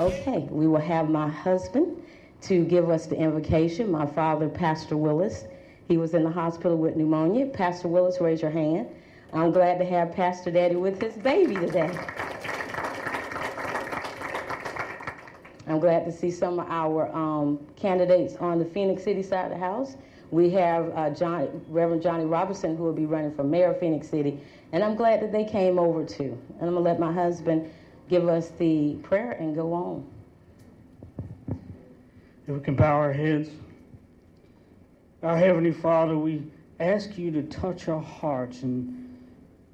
Okay, we will have my husband to give us the invocation. My father, Pastor Willis, he was in the hospital with pneumonia. Pastor Willis, raise your hand. I'm glad to have Pastor Daddy with his baby today. I'm glad to see some of our candidates on the Phoenix City side of the house. We have Reverend Johnny Robertson, who will be running for mayor of Phoenix City, and I'm glad that they came over too. And I'm going to let my husband give us the prayer and go on. If we can bow our heads. Our Heavenly Father, we ask you to touch our hearts and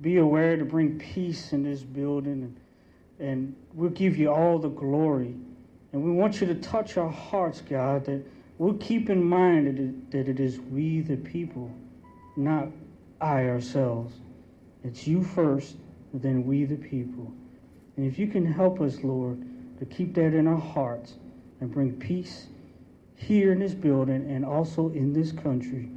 be aware to bring peace in this building, and we'll give you all the glory. And we want you to touch our hearts, God, that we'll keep in mind that it is we the people, not I ourselves. It's you first, and then we the people. And if you can help us, Lord, to keep that in our hearts and bring peace here in this building and also in this country,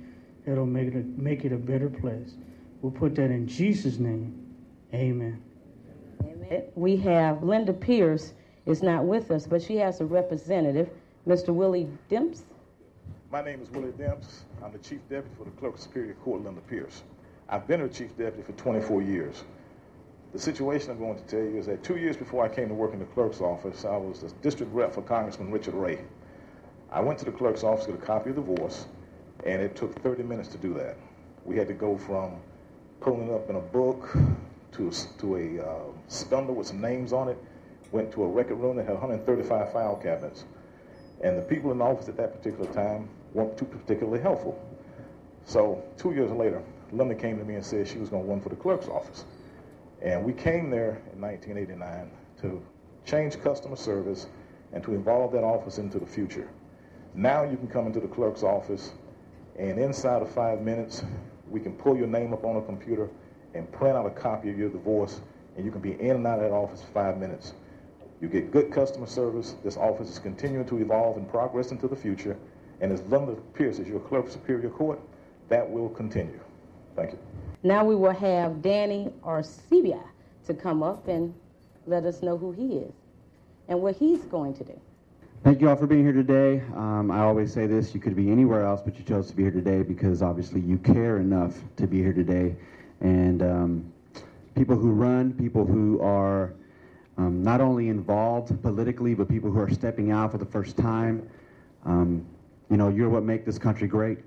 that'll make it a better place. We'll put that in Jesus' name. Amen. Amen. We have Linda Pierce is not with us, but she has a representative, Mr. Willie Demps. My name is Willie Demps. I'm the Chief Deputy for the Clerk of Superior Court, Linda Pierce. I've been her Chief Deputy for 24 years. The situation I'm going to tell you is that 2 years before I came to work in the clerk's office, I was the district rep for Congressman Richard Ray. I went to the clerk's office to get a copy of the divorce, and it took 30 minutes to do that. We had to go from pulling up in a book to a spindle with some names on it, went to a record room that had 135 file cabinets. And the people in the office at that particular time weren't too particularly helpful. So 2 years later, Linda came to me and said she was going to run for the clerk's office. And we came there in 1989 to change customer service and to evolve that office into the future. Now you can come into the clerk's office, and inside of 5 minutes, we can pull your name up on a computer and print out a copy of your divorce, and you can be in and out of that office in 5 minutes. You get good customer service. This office is continuing to evolve and progress into the future. And as Linda Pierce is your Clerk of Superior Court, that will continue. Thank you. Now we will have Danny Arcibia to come up and let us know who he is and what he's going to do. Thank you all for being here today. I always say this, you could be anywhere else, but you chose to be here today because obviously you care enough to be here today. And people who run, people who are not only involved politically, but people who are stepping out for the first time, you're what make this country great.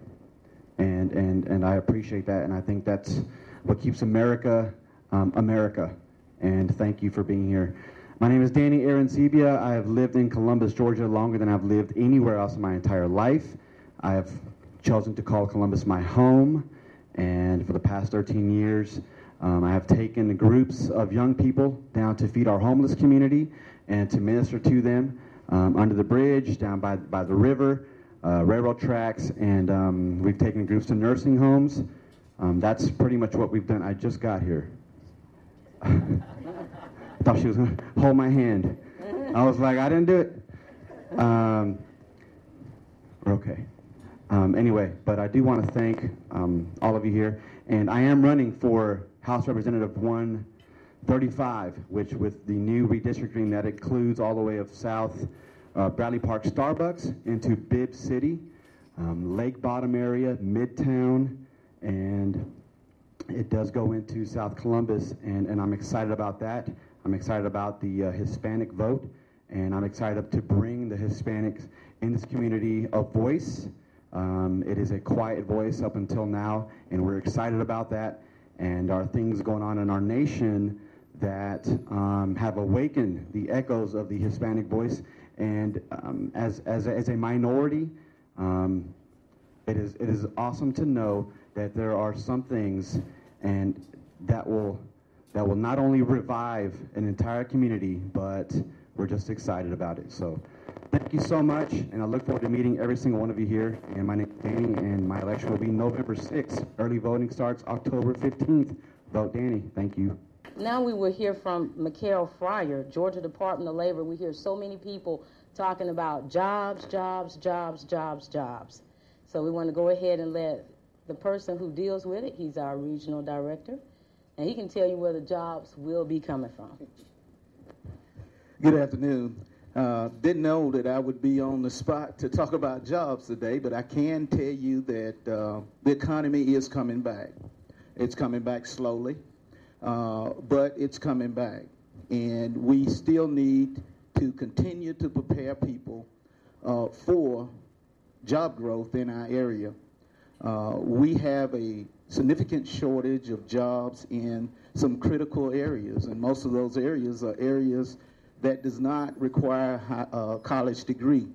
And I appreciate that, and I think that's what keeps America, America. And thank you for being here. My name is Danny Arancibia. I have lived in Columbus, Georgia longer than I've lived anywhere else in my entire life. I have chosen to call Columbus my home, and for the past 13 years, I have taken groups of young people down to feed our homeless community and to minister to them under the bridge, down by the river, railroad tracks, and we've taken groups to nursing homes. That's pretty much what we've done. I just got here. I thought she was going to hold my hand. I was like, I didn't do it. Okay. Anyway, but I do want to thank all of you here. And I am running for House Representative 135, which with the new redistricting that includes all the way of South Bradley Park Starbucks into Bibb City, Lake Bottom area, Midtown, and it does go into South Columbus, and I'm excited about that. I'm excited about the Hispanic vote, and I'm excited to bring the Hispanics in this community a voice. It is a quiet voice up until now, and we're excited about that. And there are things going on in our nation that have awakened the echoes of the Hispanic voice. And as a minority, it is awesome to know that there are some things and that will not only revive an entire community, but we're just excited about it. So thank you so much, and I look forward to meeting every single one of you here. And my name is Danny, and my election will be November 6th. Early voting starts October 15th. Vote Danny. Thank you. Now we will hear from Mikhail Fryer, Georgia Department of Labor. We hear so many people talking about jobs, jobs, jobs, jobs, jobs. So we want to go ahead and let the person who deals with it, he's our regional director, and he can tell you where the jobs will be coming from. Good afternoon. Didn't know that I would be on the spot to talk about jobs today, but I can tell you that the economy is coming back. It's coming back slowly, but it's coming back. And we still need to continue to prepare people for job growth in our area. We have a significant shortage of jobs in some critical areas, and most of those areas are areas that does not require a college degree.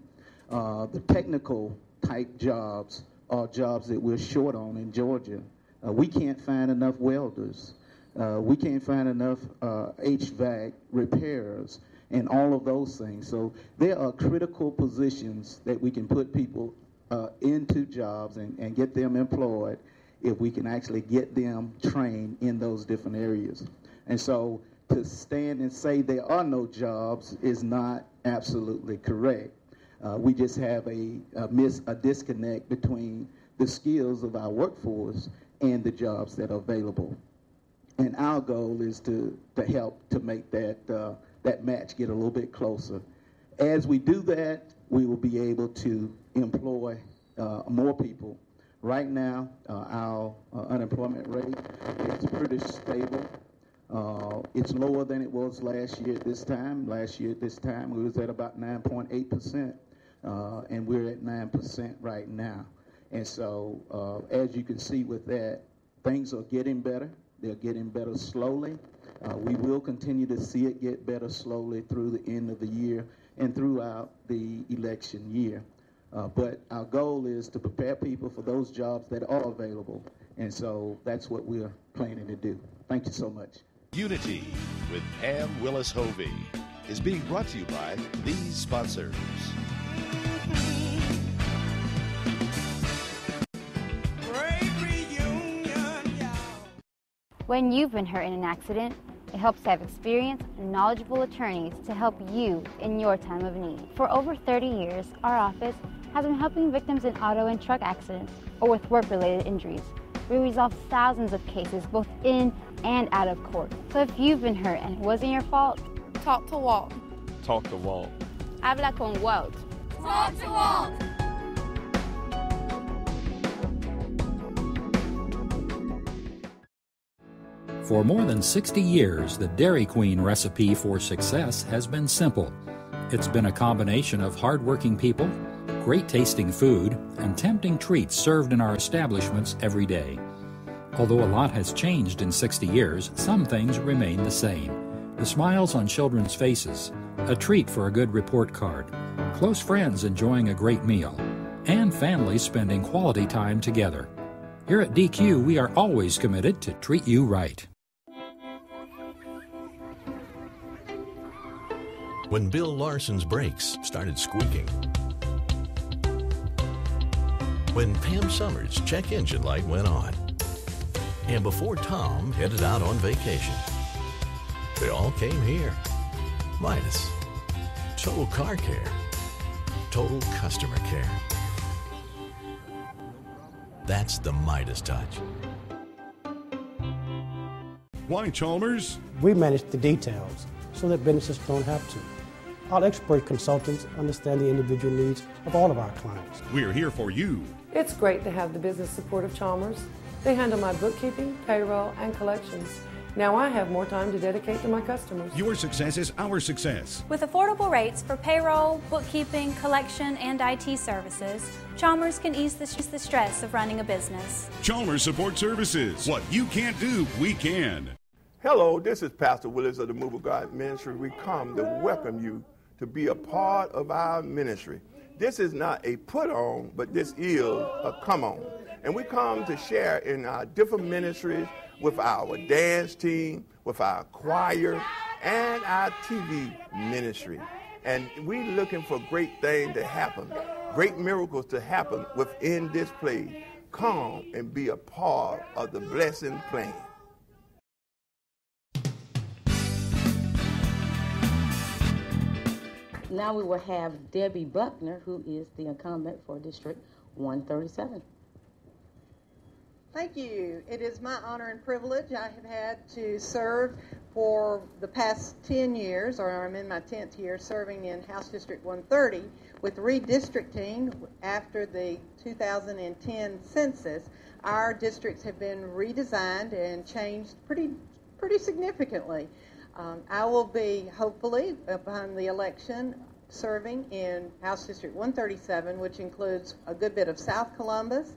The technical type jobs are jobs that we're short on in Georgia. We can't find enough welders. We can't find enough HVAC repairers and all of those things. So there are critical positions that we can put people into jobs and get them employed if we can actually get them trained in those different areas. And so to stand and say there are no jobs is not absolutely correct. We just have a disconnect between the skills of our workforce and the jobs that are available. And our goal is to help to make that match get a little bit closer. As we do that, we will be able to employ more people. Right now, our unemployment rate is pretty stable. It's lower than it was last year at this time. Last year at this time, we was at about 9.8%, and we're at 9% right now. And so, as you can see with that, things are getting better. They're getting better slowly. We will continue to see it get better slowly through the end of the year and throughout the election year. But our goal is to prepare people for those jobs that are available. And so that's what we're planning to do. Thank you so much. Unity with Pam Willis Hovey is being brought to you by these sponsors. When you've been hurt in an accident, it helps to have experienced and knowledgeable attorneys to help you in your time of need. For over 30 years, our office has been helping victims in auto and truck accidents or with work-related injuries. We resolve thousands of cases both in and out of court. So if you've been hurt and it wasn't your fault, talk to Walt. Talk to Walt. Habla con Walt. Talk to Walt. For more than 60 years, the Dairy Queen recipe for success has been simple. It's been a combination of hardworking people, great tasting food, and tempting treats served in our establishments every day. Although a lot has changed in 60 years, some things remain the same. The smiles on children's faces, a treat for a good report card, close friends enjoying a great meal, and families spending quality time together. Here at DQ, we are always committed to treat you right. When Bill Larson's brakes started squeaking. When Pam Summers' check engine light went on. And before Tom headed out on vacation. They all came here. Midas. Total car care. Total customer care. That's the Midas touch. Why Chalmers? We manage the details so that businesses don't have to. Our expert consultants understand the individual needs of all of our clients. We're here for you. It's great to have the business support of Chalmers. They handle my bookkeeping, payroll, and collections. Now I have more time to dedicate to my customers. Your success is our success. With affordable rates for payroll, bookkeeping, collection, and IT services, Chalmers can ease the stress of running a business. Chalmers Support Services. What you can't do, we can. Hello, this is Pastor Willis of the Move of God Ministry. We come to welcome you to be a part of our ministry. This is not a put on, but this is a come on. And we come to share in our different ministries with our dance team, with our choir, and our TV ministry. And we're looking for great things to happen, great miracles to happen within this place. Come and be a part of the blessing plan. Now we will have Debbie Buckner, who is the incumbent for District 137. Thank you. It is my honor and privilege. I have had to serve For the past 10 years, or I'm in my 10th year, serving in House District 130, with redistricting after the 2010 census, our districts have been redesigned and changed pretty significantly. I will be, hopefully, upon the election, serving in House District 137, which includes a good bit of South Columbus,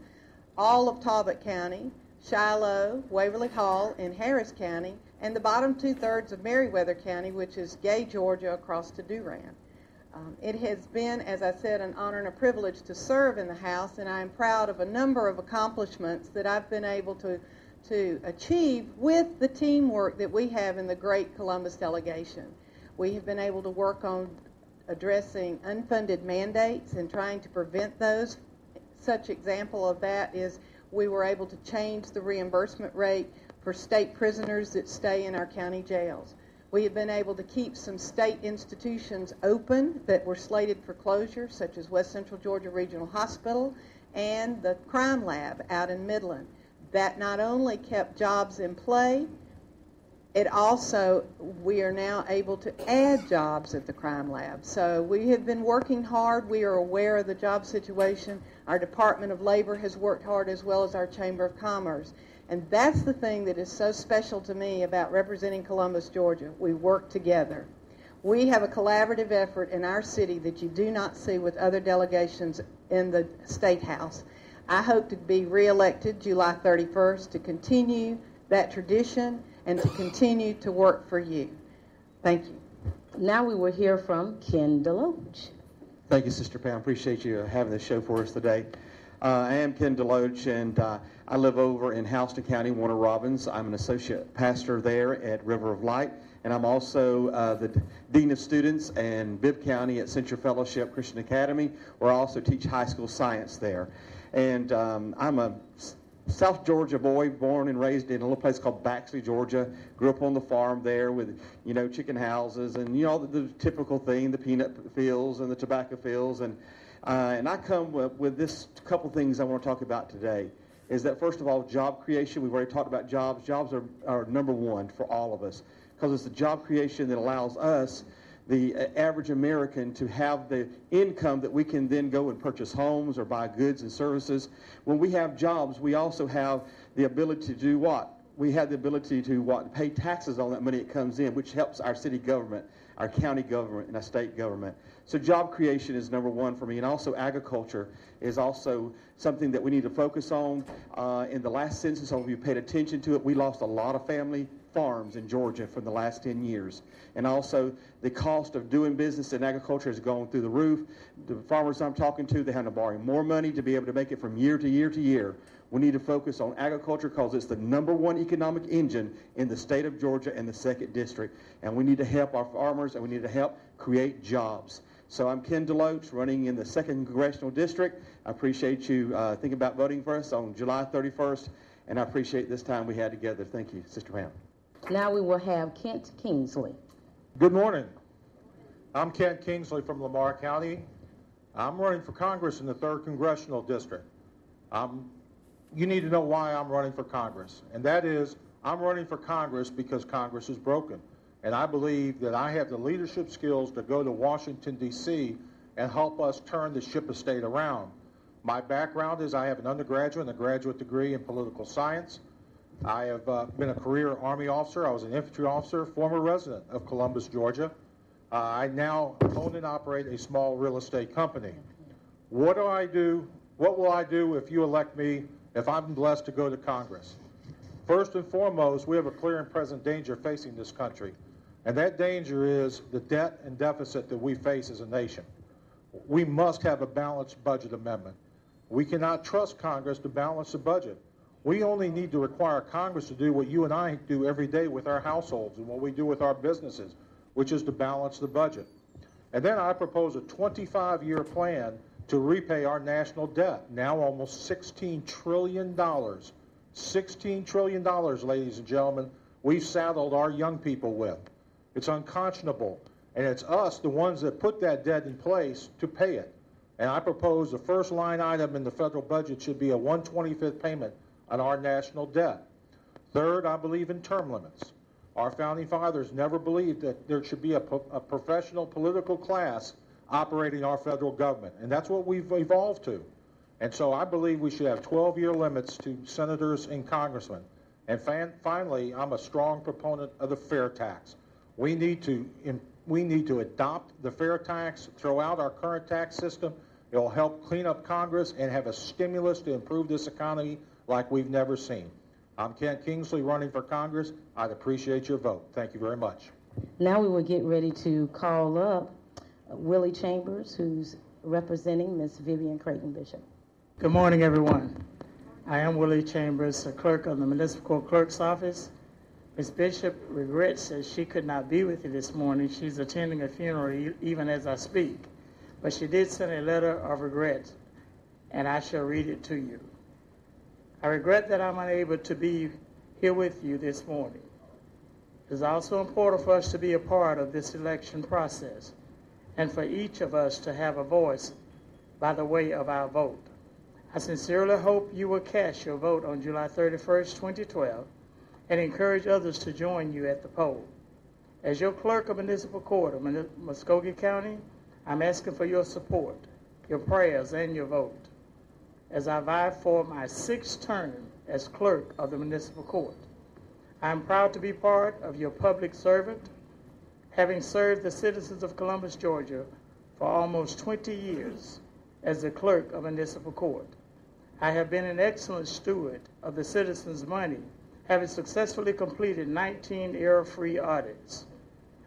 all of Talbot County, Shiloh, Waverly Hall, and Harris County, and the bottom two-thirds of Meriwether County, which is Gay, Georgia, across to Durant. It has been, as I said, an honor and a privilege to serve in the House, and I am proud of a number of accomplishments that I've been able to achieve with the teamwork that we have in the great Columbus delegation. We have been able to work on addressing unfunded mandates and trying to prevent those. Such example of that is we were able to change the reimbursement rate for state prisoners that stay in our county jails. We have been able to keep some state institutions open that were slated for closure, such as West Central Georgia Regional Hospital and the Crime Lab out in Midland. That not only kept jobs in play, it also, we are now able to add jobs at the Crime Lab. So we have been working hard. We are aware of the job situation. Our Department of Labor has worked hard, as well as our Chamber of Commerce. And that's the thing that is so special to me about representing Columbus, Georgia. We work together. We have a collaborative effort in our city that you do not see with other delegations in the State House. I hope to be reelected July 31st to continue that tradition and to continue to work for you. Thank you. Now we will hear from Ken Deloach. Thank you, Sister Pam. Appreciate you having this show for us today. I am Ken Deloach, and I live over in Houston County, Warner Robins. I'm an associate pastor there at River of Light, and I'm also the Dean of Students in Bibb County at Central Fellowship Christian Academy, where I also teach high school science there. And I'm a South Georgia boy, born and raised in a little place called Baxley, Georgia. Grew up on the farm there with, chicken houses and, the typical thing, the peanut fields and the tobacco fields. And I come with this couple things I want to talk about today. Is that, first of all, job creation. We've already talked about jobs. Jobs are number one for all of us, because it's the job creation that allows us, the average American, to have the income that we can then go and purchase homes or buy goods and services. When we have jobs, we also have the ability to do what? We have the ability to pay taxes on that money that comes in, which helps our city government, our county government, and our state government. So job creation is number one for me, and also agriculture is also something that we need to focus on. In the last census, if you paid attention to it, we lost a lot of family farms in Georgia for the last 10 years. And also the cost of doing business in agriculture has gone through the roof. The farmers I'm talking to, they have to borrow more money to be able to make it from year to year to year. We need to focus on agriculture because it's the number one economic engine in the state of Georgia and the 2nd District. And we need to help our farmers, and we need to help create jobs. So I'm Ken Deloach, running in the 2nd Congressional District. I appreciate you thinking about voting for us on July 31st, and I appreciate this time we had together. Thank you, Sister Pam. Now we will have Kent Kingsley. Good morning. I'm Kent Kingsley from Lamar County. I'm running for Congress in the 3rd Congressional District. You need to know why I'm running for Congress, and that is I'm running for Congress because Congress is broken. And I believe that I have the leadership skills to go to Washington, D.C. and help us turn the ship of state around. My background is I have an undergraduate and a graduate degree in political science. I have been a career Army officer. I was an infantry officer, former resident of Columbus, Georgia. I now own and operate a small real estate company. What do I do? What will I do if you elect me, if I'm blessed to go to Congress? First and foremost, we have a clear and present danger facing this country. And that danger is the debt and deficit that we face as a nation. We must have a balanced budget amendment. We cannot trust Congress to balance the budget. We only need to require Congress to do what you and I do every day with our households and what we do with our businesses, which is to balance the budget. And then I propose a 25-year plan to repay our national debt, now almost $16 trillion. $16 trillion, ladies and gentlemen, we've saddled our young people with. It's unconscionable, and it's us, the ones that put that debt in place, to pay it. And I propose the first line item in the federal budget should be a 1/25th payment on our national debt. Third, I believe in term limits. Our founding fathers never believed that there should be a professional political class operating our federal government, and that's what we've evolved to. And so I believe we should have 12-year limits to senators and congressmen. And finally, I'm a strong proponent of the fair tax. We need to adopt the fair tax, throw out our current tax system. It'll help clean up Congress and have a stimulus to improve this economy like we've never seen. I'm Kent Kingsley running for Congress. I'd appreciate your vote. Thank you very much. Now we will get ready to call up Willie Chambers, who's representing Ms. Vivian Creighton Bishop. Good morning, everyone. I am Willie Chambers, the clerk of the Municipal Court Clerk's Office. Ms. Bishop regrets that she could not be with you this morning. She's attending a funeral even as I speak. But she did send a letter of regret, and I shall read it to you. I regret that I'm unable to be here with you this morning. It is also important for us to be a part of this election process and for each of us to have a voice by the way of our vote. I sincerely hope you will cast your vote on July 31st, 2012, and encourage others to join you at the poll. As your clerk of municipal court of Muskogee County, I'm asking for your support, your prayers, and your vote as I vie for my 6th term as clerk of the municipal court. I am proud to be part of your public servant, having served the citizens of Columbus, Georgia for almost 20 years as the clerk of municipal court. I have been an excellent steward of the citizens' money, having successfully completed 19 error-free audits.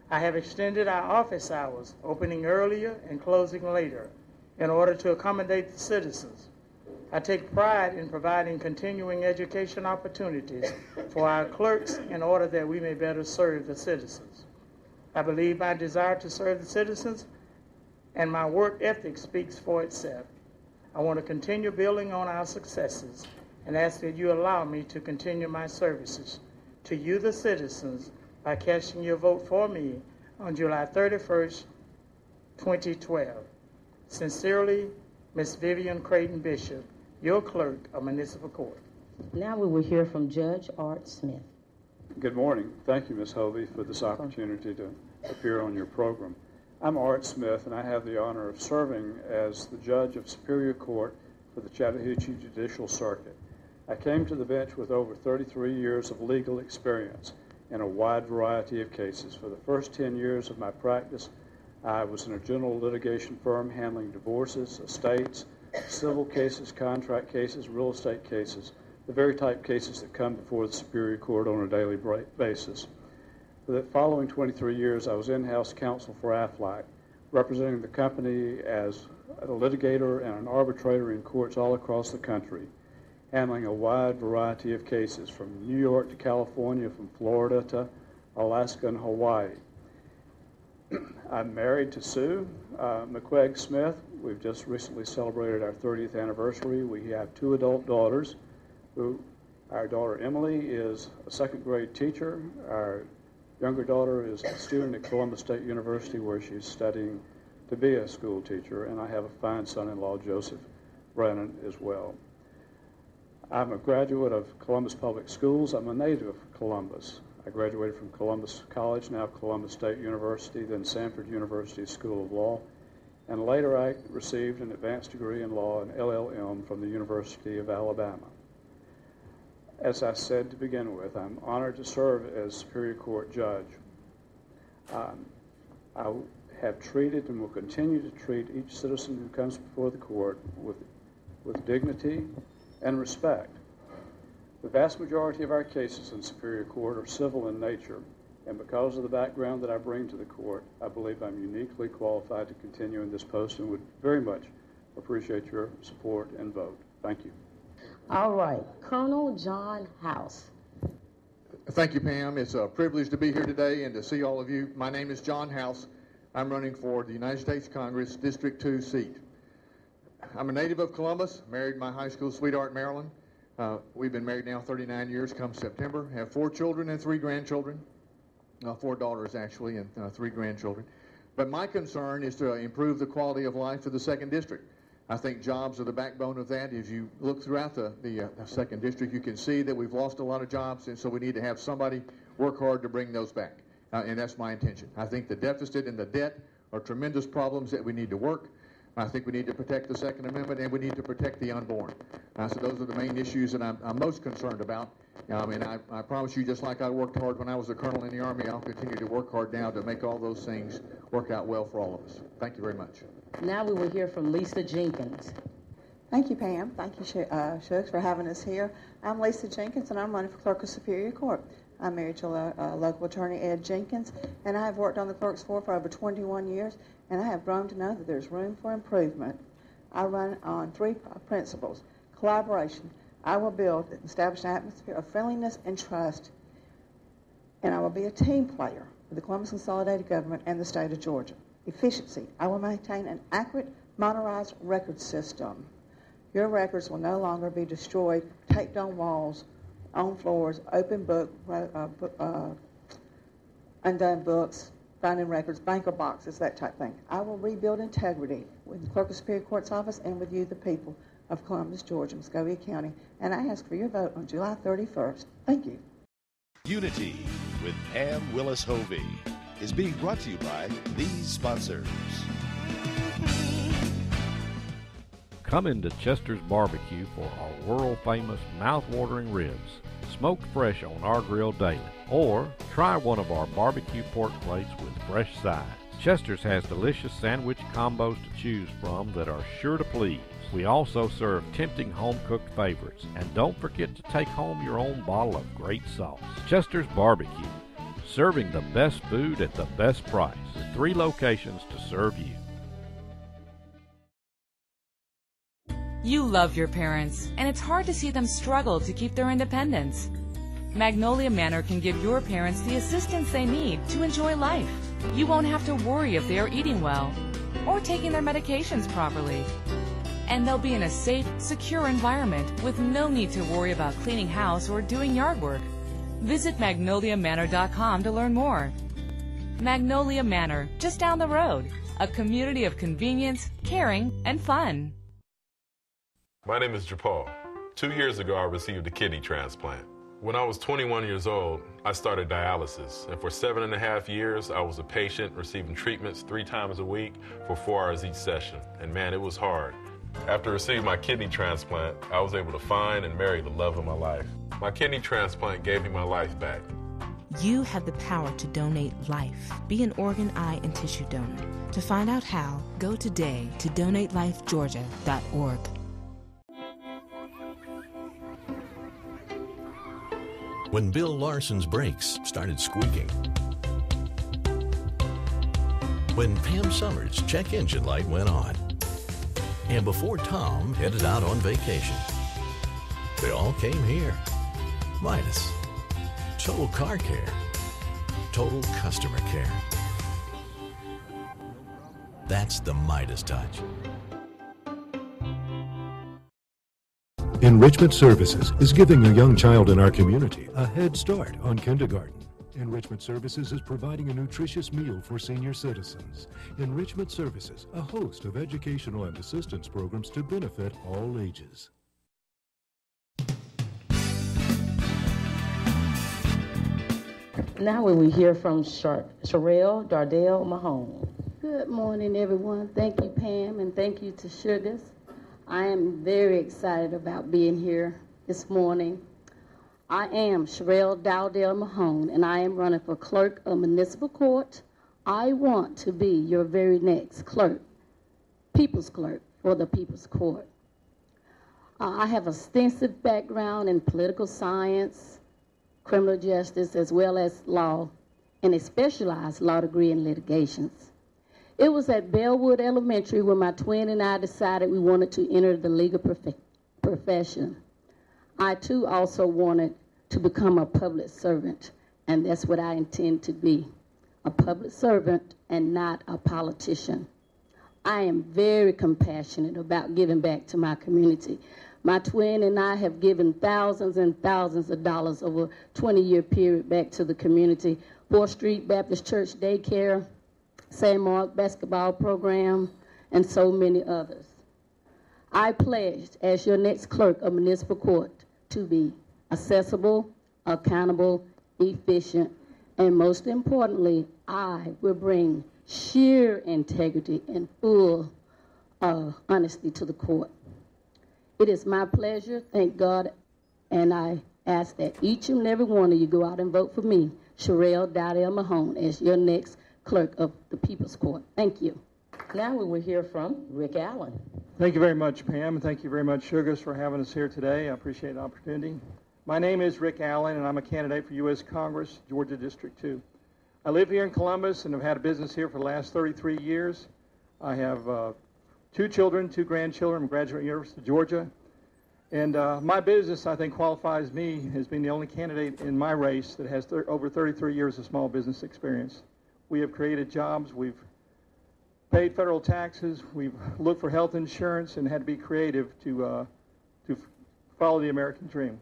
I have extended our office hours, opening earlier and closing later, in order to accommodate the citizens. I take pride in providing continuing education opportunities for our clerks in order that we may better serve the citizens. I believe my desire to serve the citizens and my work ethic speaks for itself. I want to continue building on our successes and ask that you allow me to continue my services to you, the citizens, by casting your vote for me on July 31st, 2012. Sincerely, Ms. Vivian Creighton Bishop, your clerk of municipal court. Now we will hear from Judge Art Smith. Good morning. Thank you, Ms. Hovey, for this opportunity to appear on your program. I'm Art Smith, and I have the honor of serving as the judge of Superior Court for the Chattahoochee Judicial Circuit. I came to the bench with over 33 years of legal experience in a wide variety of cases. For the first 10 years of my practice, I was in a general litigation firm handling divorces, estates, civil cases, contract cases, real estate cases, the very type cases that come before the Superior Court on a daily basis. For the following 23 years, I was in-house counsel for Aflac, representing the company as a litigator and an arbitrator in courts all across the country, handling a wide variety of cases from New York to California, from Florida to Alaska and Hawaii. I'm married to Sue McQuaig Smith. We've just recently celebrated our 30th anniversary. We have 2 adult daughters. Our daughter Emily is a 2nd grade teacher. Our younger daughter is a student at Columbus State University where she's studying to be a school teacher. And I have a fine son-in-law, Joseph Brennan, as well. I'm a graduate of Columbus Public Schools. I'm a native of Columbus. I graduated from Columbus College, now Columbus State University, then Sanford University School of Law, and later I received an advanced degree in law, an LLM, from the University of Alabama. As I said to begin with, I'm honored to serve as Superior Court judge. I have treated and will continue to treat each citizen who comes before the court with dignity and respect. The vast majority of our cases in Superior Court are civil in nature, and because of the background that I bring to the court, I believe I'm uniquely qualified to continue in this post and would very much appreciate your support and vote. Thank you. All right, Colonel John House. Thank you, Pam. It's a privilege to be here today and to see all of you. My name is John House. I'm running for the United States Congress District 2 seat. I'm a native of Columbus, married my high school sweetheart, Marilyn. We've been married now 39 years come September, have 4 children and 3 grandchildren, 4 daughters actually, and 3 grandchildren. But my concern is to improve the quality of life for the 2nd District. I think jobs are the backbone of that. As you look throughout the 2nd District, you can see that we've lost a lot of jobs, and so we need to have somebody work hard to bring those back. And that's my intention. I think the deficit and the debt are tremendous problems that we need to work. I think we need to protect the Second Amendment, and we need to protect the unborn. So those are the main issues that I'm most concerned about. And I promise you, just like I worked hard when I was a colonel in the Army, I'll continue to work hard now to make all those things work out well for all of us. Thank you very much. Now we will hear from Lisa Jenkins. Thank you, Pam. Thank you, Suggs, for having us here. I'm Lisa Jenkins, and I'm running for Clerk of Superior Court. I'm married to local attorney Ed Jenkins, and I have worked on the clerk's floor for over 21 years, and I have grown to know that there's room for improvement. I run on 3 principles. Collaboration. I will build and establish an atmosphere of friendliness and trust, and I will be a team player with the Columbus Consolidated Government and the state of Georgia. Efficiency. I will maintain an accurate, modernized record system. Your records will no longer be destroyed, taped on walls, on floors, open book, undone books, finding records, banker boxes, that type of thing. I will rebuild integrity with the Clerk of Superior Court's office and with you, the people of Columbus, Georgia, Muscogee County. And I ask for your vote on July 31st. Thank you. Unity with Pam Willis-Hovey is being brought to you by these sponsors. Come into Chester's Barbecue for our world-famous mouth-watering ribs, smoked fresh on our grill daily. Or try one of our barbecue pork plates with fresh sides. Chester's has delicious sandwich combos to choose from that are sure to please. We also serve tempting home-cooked favorites. And don't forget to take home your own bottle of great sauce. Chester's Barbecue, serving the best food at the best price, with 3 locations to serve you. You love your parents, and it's hard to see them struggle to keep their independence. Magnolia Manor can give your parents the assistance they need to enjoy life. You won't have to worry if they are eating well or taking their medications properly. And they'll be in a safe, secure environment with no need to worry about cleaning house or doing yard work. Visit magnoliamanor.com to learn more. Magnolia Manor, just down the road. A community of convenience, caring, and fun. My name is Japal. 2 years ago, I received a kidney transplant. When I was 21 years old, I started dialysis, and for 7.5 years, I was a patient receiving treatments 3 times a week for 4 hours each session, and man, it was hard. After receiving my kidney transplant, I was able to find and marry the love of my life. My kidney transplant gave me my life back. You have the power to donate life. Be an organ, eye, and tissue donor. To find out how, go today to donatelifegeorgia.org. When Bill Larson's brakes started squeaking. When Pam Summers' check engine light went on. And before Tom headed out on vacation. They all came here. Midas. Total car care. Total customer care. That's the Midas touch. Enrichment Services is giving a young child in our community a head start on kindergarten. Enrichment Services is providing a nutritious meal for senior citizens. Enrichment Services, a host of educational and assistance programs to benefit all ages. Now we will hear from Sherelle Dardell Mahone. Good morning, everyone. Thank you, Pam, and thank you to Suggas. I am very excited about being here this morning. I am Sherelle Dowdell Mahone, and I am running for Clerk of Municipal Court. I want to be your very next clerk, People's Clerk for the People's Court. I have extensive background in political science, criminal justice, as well as law, and a specialized law degree in litigations. It was at Bellwood Elementary when my twin and I decided we wanted to enter the legal profession. I, too, also wanted to become a public servant, and that's what I intend to be, a public servant and not a politician. I am very compassionate about giving back to my community. My twin and I have given thousands and thousands of dollars over a 20-year period back to the community. 4th Street Baptist Church Daycare, St. Mark Basketball Program, and so many others. I pledged as your next clerk of municipal court to be accessible, accountable, efficient, and most importantly, I will bring sheer integrity and full honesty to the court. It is my pleasure, thank God, and I ask that each and every one of you go out and vote for me, Sherelle Dowdell Mahone, as your next clerk of the People's Court. Thank you. Now we will hear from Rick Allen. Thank you very much, Pam, and thank you very much, Sugga, for having us here today. I appreciate the opportunity. My name is Rick Allen, and I'm a candidate for U.S. Congress, Georgia District 2. I live here in Columbus and have had a business here for the last 33 years. I have 2 children, 2 grandchildren. I'm a graduate of the University of Georgia. And my business, I think, qualifies me as being the only candidate in my race that has over 33 years of small business experience. We have created jobs. We've paid federal taxes. We've looked for health insurance and had to be creative to follow the American dream.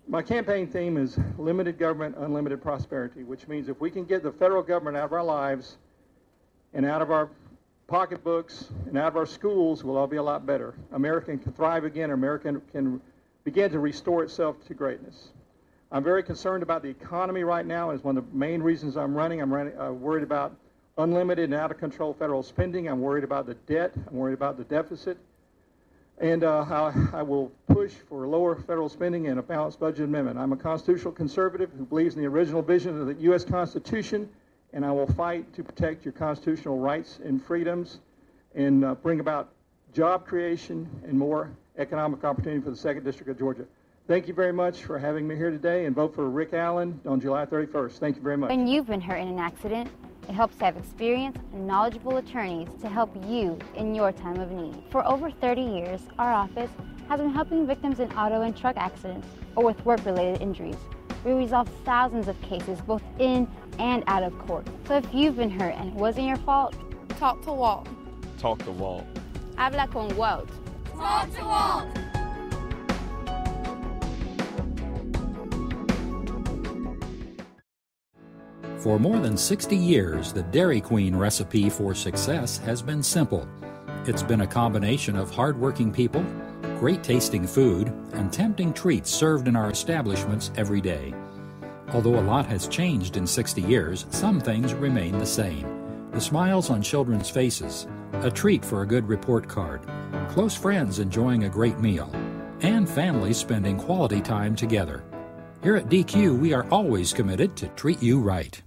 My campaign theme is limited government, unlimited prosperity, which means if we can get the federal government out of our lives and out of our pocketbooks and out of our schools, we'll all be a lot better. America can thrive again. America can begin to restore itself to greatness. I'm very concerned about the economy right now. It's one of the main reasons I'm running. I'm worried about unlimited and out-of-control federal spending. I'm worried about the debt. I'm worried about the deficit. And I will push for lower federal spending and a balanced budget amendment. I'm a constitutional conservative who believes in the original vision of the U.S. Constitution, and I will fight to protect your constitutional rights and freedoms and bring about job creation and more economic opportunity for the 2nd District of Georgia. Thank you very much for having me here today, and vote for Rick Allen on July 31st. Thank you very much. When you've been hurt in an accident, it helps to have experienced and knowledgeable attorneys to help you in your time of need. For over 30 years, our office has been helping victims in auto and truck accidents or with work-related injuries. We resolve thousands of cases both in and out of court. So if you've been hurt and it wasn't your fault, talk to Walt. Talk to Walt. Habla con Walt. Talk to Walt. For more than 60 years, the Dairy Queen recipe for success has been simple. It's been a combination of hardworking people, great tasting food, and tempting treats served in our establishments every day. Although a lot has changed in 60 years, some things remain the same. The smiles on children's faces, a treat for a good report card, close friends enjoying a great meal, and families spending quality time together. Here at DQ, we are always committed to treat you right.